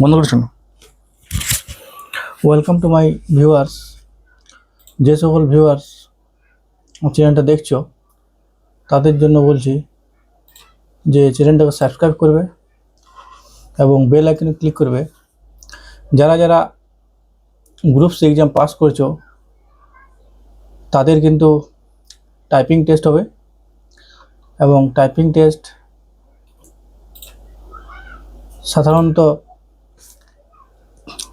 বন্ধ করে শোনো। Welcome to my viewers. যে সকল ভিউয়ার্স চ্যানেলটা দেখছো তাদের জন্য বলছি যে চ্যানেলটাকে সাবস্ক্রাইব করবে এবং বেল আইকনে ক্লিক করবে। যারা যারা গ্রুপ সি এক্সাম পাস করছো তাদের কিন্তু টাইপিং টেস্ট হবে এবং টাইপিং টেস্ট সাধারণত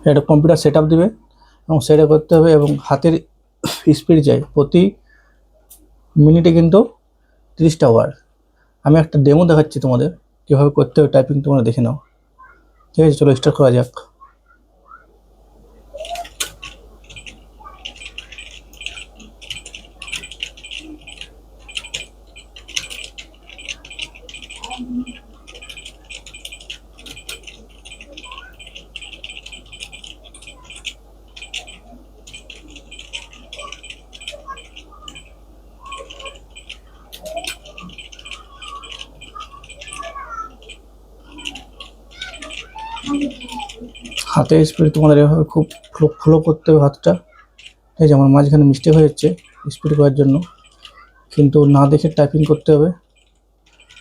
একটা কম্পিউটার সেট আপ দেবে এবং সেটা করতে হবে এবং হাতের স্পিড চাই প্রতি মিনিটে কিন্তু 30টা ওয়ার্ড। আমি একটা ডেমো দেখাচ্ছি তোমাদের কীভাবে করতে হবে টাইপিং, তোমরা দেখে নাও। ঠিক আছে, চলো স্টার্ট করা যাক। হাতের স্পিড তোমাদের এভাবে খুব ফ্লো করতে হবে হাতটা। ঠিক আছে, আমার মাঝখানে মিস্টেক হয়ে যাচ্ছে স্পিড করার জন্য, কিন্তু না দেখে টাইপিং করতে হবে,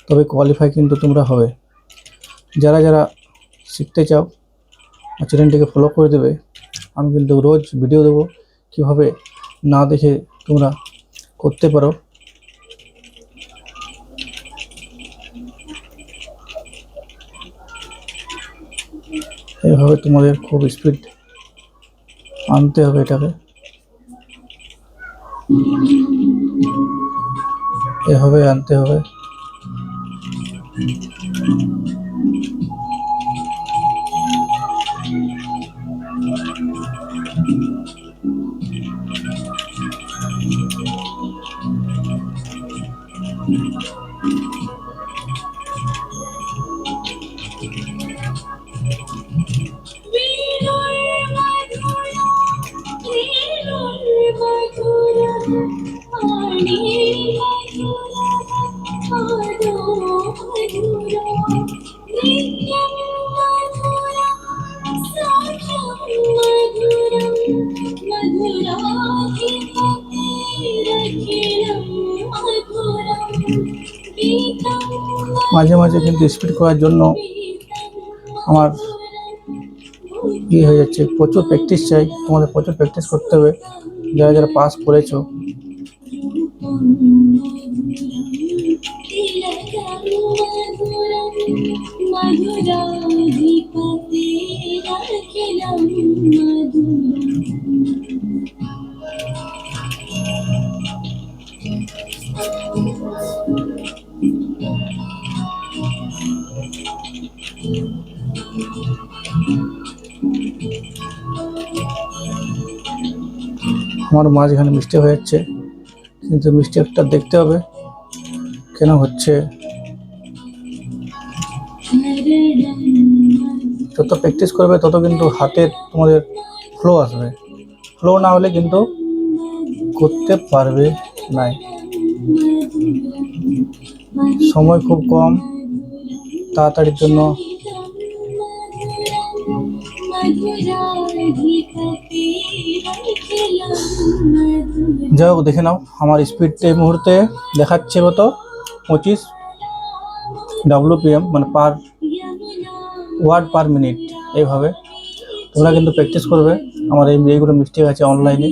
তবে কোয়ালিফাই কিন্তু তোমরা হবে। যারা যারা শিখতে চাও চ্যানেলটিকে ফলো করে দেবে। আমি কিন্তু রোজ ভিডিও দেবো কীভাবে না দেখে তোমরা করতে পারো। এভাবে তোমাদের খুব স্পিড আনতে হবে, এটাকে এভাবে আনতে হবে। মাঝে মাঝে কিন্তু স্পিড করার জন্য আমার হয়ে যাচ্ছে, প্রচুর প্র্যাকটিস চাই, তোমাদের প্রচুর প্র্যাকটিস করতে হবে। যারা যারা পাস করেছো আমার মাঝখানে মিস্টেক হয়ে যাচ্ছে, কিন্তু মিস্টেকটা দেখতে হবে কেন হচ্ছে। যত প্র্যাকটিস করবে তত কিন্তু হাতের তোমাদের ফ্লো আসবে। ফ্লো না হলে কিন্তু করতে পারবে না। সময় খুব কম, তাড়াতাড়ির জন্য যাই হোক দেখে নাও। আমার স্পিড এই মুহূর্তে দেখাচ্ছে কত, 25 WPM, মানে পার ওয়ার্ড পার মিনিট। এইভাবে তোমরা কিন্তু প্র্যাকটিস করবে। আমার এইগুলো মিস্টেক আছে অনলাইনে।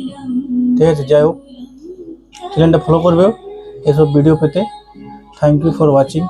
ঠিক আছে, যাই হোক চ্যানেলটা ফলো করবে এসব ভিডিও পেতে। Thank you for watching.